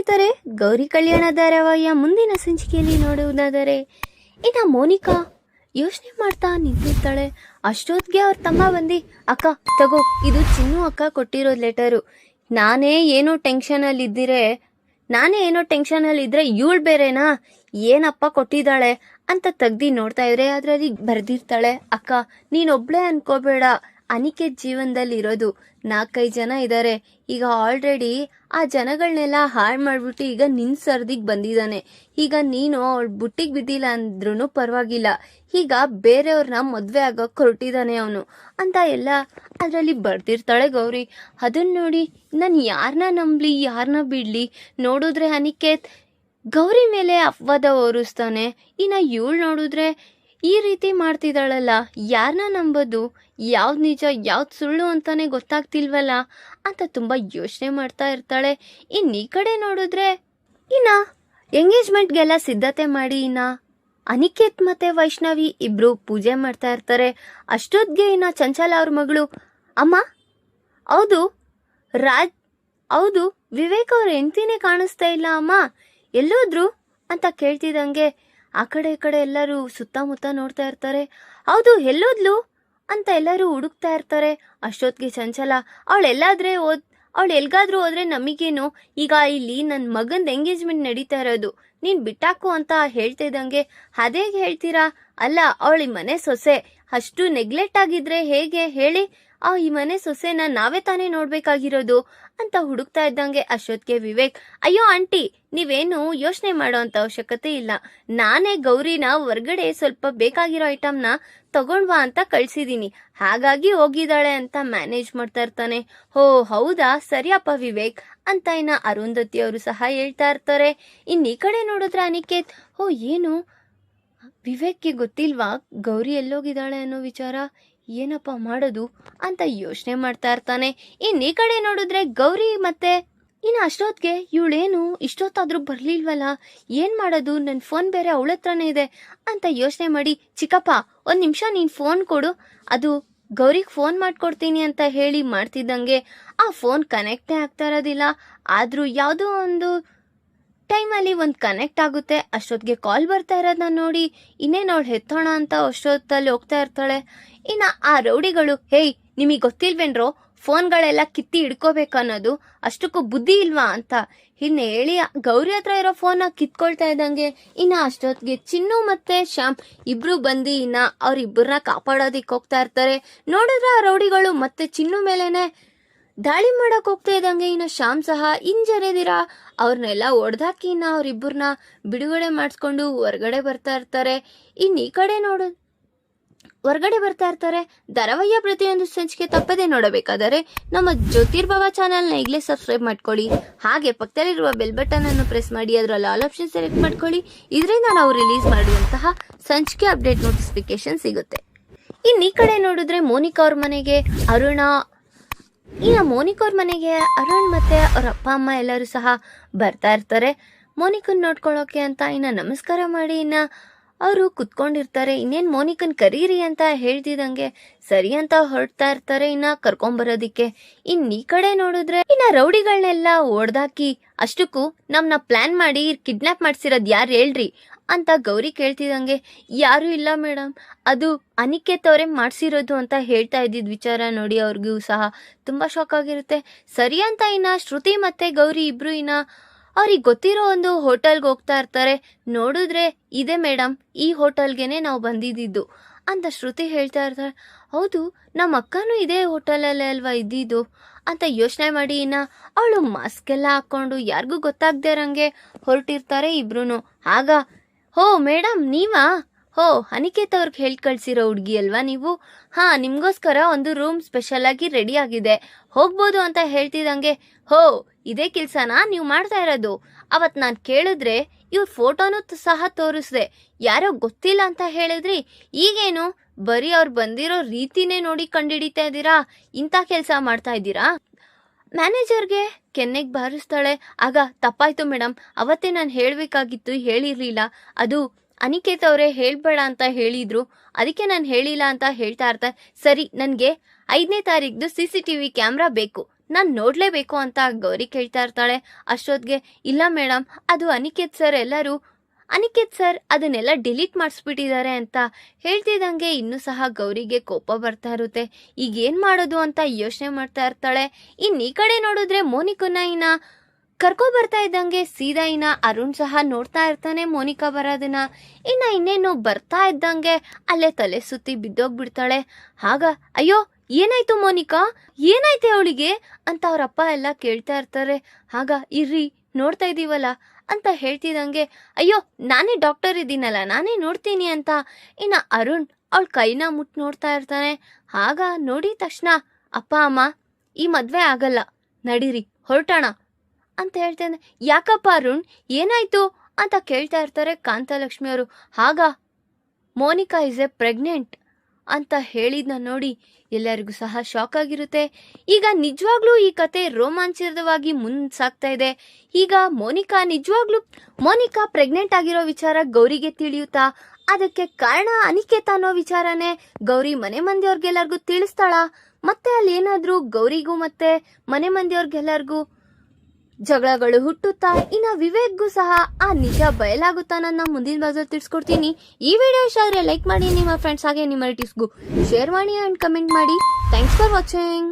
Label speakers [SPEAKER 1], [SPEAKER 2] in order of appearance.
[SPEAKER 1] ಸ್ನೇಹಿತರೆ, ಗೌರಿ ಕಲ್ಯಾಣ ಧಾರಾವಾಹಿಯ ಮುಂದಿನ ಸಂಚಿಕೆಯಲ್ಲಿ ನೋಡುವುದಾದರೆ ಇನ್ನು ಮೋನಿಕಾ ಯೋಚನೆ ಮಾಡ್ತಾ ನಿಂತಿರ್ತಾಳೆ. ಅಷ್ಟೊತ್ತಿಗೆ ಅವ್ರ ತಮ್ಮ ಬಂದು, ಅಕ್ಕ ತಗೋ, ಇದು ಚಿನ್ನು ಅಕ್ಕ ಕೊಟ್ಟಿರೋದು ಲೆಟರು. ನಾನೇ ಏನೋ ಟೆನ್ಷನಲ್ಲಿದ್ದರೆ ಇವಳು ಬೇರೆನಾ ಏನಪ್ಪ ಕೊಟ್ಟಿದ್ದಾಳೆ ಅಂತ ತೆಗ್ದು ನೋಡ್ತಾ ಇದ್ರೆ ಅದರಲ್ಲಿ ಬರೆದಿರ್ತಾಳೆ, ಅಕ್ಕ ನೀನೊಬ್ಳೆ ಅನ್ಕೋಬೇಡ, ಅನಿಕೇತ್ ಜೀವನದಲ್ಲಿ ಇರೋದು 4-5 ಜನ ಇದ್ದಾರೆ. ಈಗ ಆಲ್ರೆಡಿ ಆ ಜನಗಳನ್ನೆಲ್ಲ ಹಾಳು ಮಾಡ್ಬಿಟ್ಟು ಈಗ ನಿನ್ ಸರ್ದಿಗೆ ಬಂದಿದ್ದಾನೆ. ಈಗ ನೀನು ಅವಳ ಬುಟ್ಟಿಗೆ ಬಿದ್ದಿಲ್ಲ ಅಂದ್ರೂ ಪರವಾಗಿಲ್ಲ, ಈಗ ಬೇರೆಯವ್ರನ್ನ ಮದುವೆ ಆಗೋಕೆ ಹೊರಟಿದ್ದಾನೆ ಅವನು ಅಂತ ಎಲ್ಲ ಅದರಲ್ಲಿ ಬರ್ದಿರ್ತಾಳೆ ಗೌರಿ. ಅದನ್ನ ನೋಡಿ ನಾನು ಯಾರನ್ನ ನಂಬಲಿ, ಯಾರನ್ನ ಬಿಡಲಿ? ನೋಡಿದ್ರೆ ಅನಿಕೇತ್ ಗೌರಿ ಮೇಲೆ ಅಪವಾದ ಹೊರಿಸ್ತಾನೆ. ಇನ್ನು ಇವಳು ನೋಡಿದ್ರೆ ಈ ರೀತಿ ಮಾಡ್ತಿದ್ದಾಳಲ್ಲ, ಯಾರನ್ನ ನಂಬೋದು, ಯಾವ್ದು ನಿಜ ಯಾವ್ದು ಸುಳ್ಳು ಅಂತಾನೆ ಗೊತ್ತಾಗ್ತಿಲ್ವಲ್ಲ ಅಂತ ತುಂಬ ಯೋಚನೆ ಮಾಡ್ತಾ ಇರ್ತಾಳೆ. ಈ ಕಡೆ ನೋಡಿದ್ರೆ ಎಂಗೇಜ್ಮೆಂಟ್ಗೆಲ್ಲ ಸಿದ್ಧತೆ ಮಾಡಿ ಅನಿಕೇತ್ ಮತ್ತೆ ವೈಷ್ಣವಿ ಇಬ್ರು ಪೂಜೆ ಮಾಡ್ತಾ ಇರ್ತಾರೆ. ಅಷ್ಟೊತ್ತಿಗೆ ಚಂಚಲ ಅವ್ರ ಮಗಳು, ಅಮ್ಮ ಹೌದು ವಿವೇಕ್ ಅವ್ರ ಹೆಂಡ್ತಿನೇ ಕಾಣಿಸ್ತಾ ಇಲ್ಲ ಅಮ್ಮ, ಎಲ್ಲೋದ್ರು ಅಂತ ಕೇಳ್ತಿದಂಗೆ ಆ ಕಡೆ ಈ ಕಡೆ ಎಲ್ಲರೂ ಸುತ್ತಮುತ್ತ ನೋಡ್ತಾ ಇರ್ತಾರೆ. ಹೌದು ಎಲ್ಲೋದ್ಲು ಅಂತ ಎಲ್ಲರೂ ಹುಡುಕ್ತಾ ಇರ್ತಾರೆ. ಅಷ್ಟೊತ್ತಿಗೆ ಚಂಚಲ, ಅವಳು ಎಲ್ಗಾದ್ರೂ ಹೋದ್ರೆ ನಮಗೇನು, ಈಗ ಇಲ್ಲಿ ನನ್ನ ಮಗಂದು ಎಂಗೇಜ್ಮೆಂಟ್ ನಡೀತಾ ಇರೋದು, ನೀನ್ ಬಿಟ್ಟಾಕು ಅಂತ ಹೇಳ್ತಿದ್ದಂಗೆ, ಅದೇಗೆ ಹೇಳ್ತೀರಾ? ಅಲ್ಲ, ಅವಳು ಈ ಮನೆ ಸೊಸೆ, ಅಷ್ಟು ನೆಗ್ಲೆಕ್ಟ್ ಆಗಿದ್ರೆ ಹೇಗೆ ಹೇಳಿ? ಈ ಮನೆ ಸೊಸೆನ ನಾವೇ ತಾನೇ ನೋಡ್ಬೇಕಾಗಿರೋದು ಅಂತ ಹುಡುಕ್ತಾ ಇದ್ದಂಗೆ ಅಷ್ಟೊತ್ತಿಗೆ ವಿವೇಕ್, ಅಯ್ಯೋ ಆಂಟಿ, ನೀವೇನು ಯೋಚನೆ ಮಾಡೋ ಅಂತ ಅವಶ್ಯಕತೆ ಇಲ್ಲ, ನಾನೇ ಗೌರಿನ ಹೊರ್ಗಡೆ ಸ್ವಲ್ಪ ಬೇಕಾಗಿರೋ ಐಟಮ್ನ ತಗೊಂಡ್ವಾ ಅಂತ ಕಳ್ಸಿದೀನಿ, ಹಾಗಾಗಿ ಹೋಗಿದ್ದಾಳೆ ಅಂತ ಮ್ಯಾನೇಜ್ ಮಾಡ್ತಾ ಇರ್ತಾನೆ. ಹೋ ಹೌದಾ, ಸರಿಯಪ್ಪ ವಿವೇಕ್ ಅಂತ ಅರುಂಧತಿ ಅವರು ಸಹ ಹೇಳ್ತಾ ಇರ್ತಾರೆ. ಈ ಕಡೆ ನೋಡಿದ್ರೆ ಅನಿಕೇತ್, ಏನು ವಿವೇಕ್ಗೆ ಗೊತ್ತಿಲ್ವಾ ಗೌರಿ ಎಲ್ಲೋಗಿದ್ದಾಳೆ ಅನ್ನೋ ವಿಚಾರ, ಏನಪ್ಪ ಮಾಡೋದು ಅಂತ ಯೋಚನೆ ಮಾಡ್ತಾ ಇರ್ತಾನೆ. ಈ ಕಡೆ ನೋಡಿದ್ರೆ ಗೌರಿ ಮತ್ತೆ ಅಷ್ಟೊತ್ತಿಗೆ ಇವಳೇನು ಇಷ್ಟೊತ್ತಾದ್ರೂ ಬರ್ಲಿಲ್ವಲ್ಲ, ಏನ್ ಮಾಡೋದು, ನನ್ನ ಫೋನ್ ಬೇರೆ ಅವಳ ಹತ್ರನೇ ಇದೆ ಅಂತ ಯೋಚನೆ ಮಾಡಿ, ಚಿಕ್ಕಪ್ಪ 1 ನಿಮಿಷ ನೀನ್ ಫೋನ್ ಕೊಡು, ಅದು ಗೌರಿಗೆ ಫೋನ್ ಮಾಡ್ಕೊಡ್ತೀನಿ ಅಂತ ಹೇಳಿ ಮಾಡ್ತಿದ್ದಂಗೆ ಆ ಫೋನ್ ಕನೆಕ್ಟೇ ಆಗ್ತಾ ಇರೋದಿಲ್ಲ. ಆದ್ರೂ ಯಾವುದೋ ಒಂದು ಟೈಮಲ್ಲಿ ಒಂದು ಕನೆಕ್ಟ್ ಆಗುತ್ತೆ. ಅಷ್ಟೊತ್ತಿಗೆ ಕಾಲ್ ಬರ್ತಾ ಇರೋದನ್ನ ನೋಡಿ ಇನ್ನೇನು ಅವಳು ಎತ್ತೋಣ ಅಂತ ಅಷ್ಟೊತ್ತಲ್ಲಿ ಹೋಗ್ತಾ ಇರ್ತಾಳೆ. ಆ ರೌಡಿಗಳು, ಹೇಯ್ ನಿಮಗೆ ಗೊತ್ತಿಲ್ವೇನ್ರೋ ಫೋನ್ಗಳೆಲ್ಲ ಕಿತ್ತಿ ಹಿಡ್ಕೋಬೇಕನ್ನೋದು, ಅಷ್ಟಕ್ಕೂ ಬುದ್ಧಿ ಇಲ್ವಾ ಅಂತ ಹೇಳಿ ಗೌರಿ ಹತ್ರ ಇರೋ ಫೋನ್ ಕಿತ್ಕೊಳ್ತಾ ಇದ್ದಂಗೆ ಅಷ್ಟೊತ್ತಿಗೆ ಚಿನ್ನು ಮತ್ತೆ ಶ್ಯಾಮ್ ಇಬ್ರು ಬಂದು ಅವ್ರಿಬ್ಬರನ್ನ ಕಾಪಾಡೋದಿಕ್ ಹೋಗ್ತಾ ಇರ್ತಾರೆ. ನೋಡಿದ್ರೆ ಆ ರೌಡಿಗಳು ಮತ್ತೆ ಚಿನ್ನು ಮೇಲೆನೆ ದಾಳಿ ಮಾಡಕ್ ಹೋಗ್ತಾ ಇದ್ದಂಗೆ ಶ್ಯಾಮ್ ಸಹ ಹಿಂಜರಿದಿರ ಅವ್ರನ್ನೆಲ್ಲ ಹೊಡೆದಾಕಿ ಅವ್ರಿಬ್ಬರನ್ನ ಬಿಡುಗಡೆ ಮಾಡಿಸ್ಕೊಂಡು ಹೊರಗಡೆ ಬರ್ತಾ ಇರ್ತಾರೆ. ಈ ಕಡೆ ಹೊರಗಡೆ ಬರ್ತಾ ಇರ್ತಾರೆ. ಧಾರಾವಾಹಿಯ ಪ್ರತಿಯೊಂದು ಸಂಚಿಕೆ ತಪ್ಪದೆ ನೋಡಬೇಕಾದರೆ ನಮ್ಮ ಜ್ಯೋತಿರ್ಭವ ಚಾನೆಲ್ನ ಈಗಲೇ ಸಬ್ಸ್ಕ್ರೈಬ್ ಮಾಡ್ಕೊಳ್ಳಿ, ಹಾಗೆ ಪಕ್ಕದಲ್ಲಿರುವ ಬೆಲ್ ಬಟನ್ ಅನ್ನು ಪ್ರೆಸ್ ಮಾಡಿ ಅದರಲ್ಲಿ ಆಲ್ ಆಪ್ಷನ್ ಸೆಲೆಕ್ಟ್ ಮಾಡ್ಕೊಳ್ಳಿ. ಇದರಿಂದ ನಾವು ರಿಲೀಸ್ ಮಾಡುವಂತಹ ಸಂಚಿಕೆ ಅಪ್ಡೇಟ್ ನೋಟಿಫಿಕೇಶನ್ ಸಿಗುತ್ತೆ. ಈ ಕಡೆ ನೋಡಿದ್ರೆ ಮೋನಿಕಾ ಅವ್ರ ಮನೆಗೆ ಅರುಣ್ ಮತ್ತೆ ಅವ್ರ ಅಪ್ಪ ಅಮ್ಮ ಎಲ್ಲರೂ ಸಹ ಬರ್ತಾ ಇರ್ತಾರೆ. ಮೋನಿಕನ್ ನೋಡ್ಕೊಳ್ಳೋಕೆ ಅಂತ ನಮಸ್ಕಾರ ಮಾಡಿ ಅವರು ಕುತ್ಕೊಂಡಿರ್ತಾರೆ. ಇನ್ನೇನ್ ಮೋನಿಕನ್ ಕರೀರಿ ಅಂತ ಹೇಳ್ತಿದಂಗೆ ಸರಿ ಅಂತ ಹೊರಡ್ತಾ ಇರ್ತಾರೆ ಕರ್ಕೊಂಬರೋದಿಕ್ಕೆ. ಈ ಕಡೆ ನೋಡಿದ್ರೆ ರೌಡಿಗಳನ್ನೆಲ್ಲ ಹೊಡೆದಾಕಿ, ಅಷ್ಟಕ್ಕೂ ನಮ್ನ ಪ್ಲಾನ್ ಮಾಡಿ ಕಿಡ್ನಾಪ್ ಮಾಡ್ಸಿರೋದ್ ಯಾರು ಹೇಳ್ರಿ ಅಂತ ಗೌರಿ ಕೇಳ್ತಿದಂಗೆ, ಯಾರು ಇಲ್ಲ ಮೇಡಮ್, ಅದು ಅನಿಕೇತ್ ಅವರೇ ಮಾಡ್ಸಿರೋದು ಅಂತ ಹೇಳ್ತಾ ಇದ್ದಿದ್ ವಿಚಾರ ನೋಡಿ ಅವ್ರಿಗೂ ಸಹ ತುಂಬಾ ಶಾಕ್ ಆಗಿರುತ್ತೆ. ಸರಿ ಅಂತ ಶ್ರುತಿ ಮತ್ತೆ ಗೌರಿ ಇಬ್ರು ಅವ್ರಿಗೆ ಗೊತ್ತಿರೋ ಒಂದು ಹೋಟೆಲ್ಗೆ ಹೋಗ್ತಾ ಇರ್ತಾರೆ. ನೋಡಿದ್ರೆ ಇದೆ ಮೇಡಮ್, ಈ ಹೋಟೆಲ್ಗೆನೆ ನಾವು ಬಂದಿದ್ದು ಅಂತ ಶ್ರುತಿ ಹೇಳ್ತಾ ಇರ್ತಾರೆ. ಹೌದು, ನಮ್ಮ ಅಕ್ಕನೂ ಇದೇ ಹೋಟೆಲಲ್ಲೇ ಅಲ್ವಾ ಇದ್ದಿದ್ದು ಅಂತ ಯೋಚನೆ ಮಾಡಿ ಅವಳು ಮಾಸ್ಕ್ ಎಲ್ಲ ಹಾಕೊಂಡು ಯಾರಿಗೂ ಗೊತ್ತಾಗ್ದೇ ಇರಂಗೆ ಹೊರಟಿರ್ತಾರೆ ಇಬ್ರು. ಆಗ, ಹೋ ಮೇಡಮ್ ನೀವಾ? ಹೋ ಅನಿಕೇತ್ ಅವ್ರಿಗೆ ಹೇಳಿ ಕಳ್ಸಿರೋ ಹುಡುಗಿ ಅಲ್ವಾ ನೀವು? ಹಾ, ನಿಮ್ಗೋಸ್ಕರ ಒಂದು ರೂಮ್ ಸ್ಪೆಷಲ್ ಆಗಿ ರೆಡಿ ಆಗಿದೆ, ಹೋಗ್ಬೋದು ಅಂತ ಹೇಳ್ತಿದಂಗೆ, ಹೋ ಇದೇ ಕೆಲ್ಸನಾ ನೀವು ಮಾಡ್ತಾ ಇರೋದು? ಅವತ್ ನಾನು ಕೇಳಿದ್ರೆ ಇವ್ರ ಫೋಟೋನು ಸಹ ತೋರಿಸ್ದೆ, ಯಾರೋ ಗೊತ್ತಿಲ್ಲ ಅಂತ ಹೇಳಿದ್ರಿ, ಈಗೇನು ಬರೀ ಅವ್ರು ಬಂದಿರೋ ರೀತಿನೇ ನೋಡಿ ಕಂಡಿಡಿತಾ ಇದ್ದೀರಾ, ಇಂಥ ಕೆಲಸ ಮಾಡ್ತಾ ಇದ್ದೀರಾ? ಮ್ಯಾನೇಜರ್ಗೆ ಕೆನ್ನೆಗೆ ಬಾರಿಸ್ತಾಳೆ. ಆಗ, ತಪ್ಪಾಯ್ತು ಮೇಡಮ್, ಅವತ್ತೇ ನಾನು ಹೇಳಬೇಕಾಗಿತ್ತು, ಹೇಳಿರ್ಲಿಲ್ಲ, ಅದು ಅನಿಕೇತ್ ಅವರೇ ಹೇಳ್ಬೇಡ ಅಂತ ಹೇಳಿದ್ರು, ಅದಕ್ಕೆ ನಾನು ಹೇಳಿಲ್ಲ ಅಂತ ಹೇಳ್ತಾ ಇರ್ತಾರೆ. ಸರಿ, ನನಗೆ 5ನೇ ತಾರೀಕ್ದು CCTV ಕ್ಯಾಮ್ರಾ ಬೇಕು, ನಾನು ನೋಡ್ಲೇಬೇಕು ಅಂತ ಗೌರಿ ಕೇಳ್ತಾ ಇರ್ತಾಳೆ. ಅಷ್ಟೊತ್ತಿಗೆ ಇಲ್ಲ ಮೇಡಮ್, ಅದು ಅನಿಕೇತ್ ಸರ್ ಅದನ್ನೆಲ್ಲ ಡಿಲೀಟ್ ಮಾಡಿಸ್ಬಿಟ್ಟಿದ್ದಾರೆ ಅಂತ ಹೇಳ್ತಿದ್ದಂಗೆ ಇನ್ನೂ ಸಹ ಗೌರಿಗೆ ಕೋಪ ಬರ್ತಾ ಇರುತ್ತೆ. ಈಗ ಏನ್ ಮಾಡೋದು ಅಂತ ಯೋಚನೆ ಮಾಡ್ತಾ ಇರ್ತಾಳೆ. ಇನ್ನು ಈ ಕಡೆ ನೋಡಿದ್ರೆ ಮೋನಿಕನ್ನ ಕರ್ಕೊ ಬರ್ತಾ ಇದ್ದಂಗೆ ಸೀದಾ ಅರುಣ್ ಸಹ ನೋಡ್ತಾ ಇರ್ತಾನೆ ಮೋನಿಕಾ ಬರೋದನ್ನ. ಇನ್ನೇನು ಬರ್ತಾ ಇದ್ದಂಗೆ ಅಲ್ಲೇ ತಲೆ ಸುತ್ತಿ ಬಿದ್ದೋಗ್ಬಿಡ್ತಾಳೆ. ಆಗ ಅಯ್ಯೋ ಏನಾಯ್ತು ಮೋನಿಕಾ, ಏನಾಯ್ತೆ ಅವಳಿಗೆ ಅಂತ ಅವ್ರಪ್ಪ ಎಲ್ಲ ಕೇಳ್ತಾ ಇರ್ತಾರೆ. ಆಗ ಇರ್ರಿ ನೋಡ್ತಾ ಇದೀವಲ್ಲ ಅಂತ ಹೇಳ್ತಿದಂಗೆ ಅಯ್ಯೋ ನಾನೇ ಡಾಕ್ಟರ್ ಇದ್ದೀನಲ್ಲ, ನಾನೇ ನೋಡ್ತೀನಿ ಅಂತ ಅರುಣ್ ಅವಳ ಕೈನ ಮುಟ್ ನೋಡ್ತಾ ಇರ್ತಾನೆ. ಆಗ ನೋಡಿದ ತಕ್ಷಣ ಅಪ್ಪ ಅಮ್ಮ ಈ ಮದ್ವೆ ಆಗಲ್ಲ, ನಡೀರಿ ಹೊರಟೋಣ ಅಂತ ಹೇಳ್ತೇನೆ. ಯಾಕಪ್ಪ ಅರುಣ್ ಏನಾಯ್ತು ಅಂತ ಕೇಳ್ತಾ ಇರ್ತಾರೆ ಕಾಂತಲಕ್ಷ್ಮಿ ಅವರು. ಆಗ ಮೋನಿಕಾ ಇಸ್ ಎ ಪ್ರೆಗ್ನೆಂಟ್ ಅಂತ ಹೇಳಿದ್ನ ನೋಡಿ ಎಲ್ಲರಿಗೂ ಸಹ ಶಾಕ್ ಆಗಿರುತ್ತೆ. ಈಗ ನಿಜವಾಗ್ಲೂ ಈ ಕತೆ ರೋಮಾಂಚನವಾಗಿ ಸಾಗ್ತಾ ಇದೆ. ಈಗ ಮೋನಿಕಾ ಪ್ರೆಗ್ನೆಂಟ್ ಆಗಿರೋ ವಿಚಾರ ಗೌರಿಗೆ ತಿಳಿಯುತ್ತಾ, ಅದಕ್ಕೆ ಕಾರಣ ಅನಿಕೇತ ಅನ್ನೋ ವಿಚಾರನೇ ಗೌರಿ ಮನೆ ಮಂದಿಯವ್ರಿಗೆಲ್ಲರಿಗೂ ತಿಳಿಸ್ತಾಳ. ಮತ್ತೆ ಅಲ್ಲಿ ಏನಾದ್ರೂ ಗೌರಿಗೂ ಮತ್ತೆ ಮನೆ ಮಂದಿಯವ್ರಿಗೆಲ್ಲರಿಗೂ ಜಗಳಗಳು ಹುಟ್ಟುತ್ತಾ ವಿವೇಕ್ಗೂ ಸಹ ಆ ನಿಜ ಬಯಲಾಗುತ್ತಾ ನನ್ನ ಮುಂದಿನ ಭಾಗದಲ್ಲಿ ತಿಳಿಸ್ಕೊಡ್ತೀನಿ. ಈ ವಿಡಿಯೋ ಇಷ್ಟ ಆದರೆ ಲೈಕ್ ಮಾಡಿ, ನಿಮ್ಮ ಫ್ರೆಂಡ್ಸ್ ಹಾಗೆ ನಿಮ್ಮ ರಿಲೇಟಿವ್ಸ್ಗೂ ಶೇರ್ ಮಾಡಿ ಅಂಡ್ ಕಮೆಂಟ್ ಮಾಡಿ. Thanks for watching.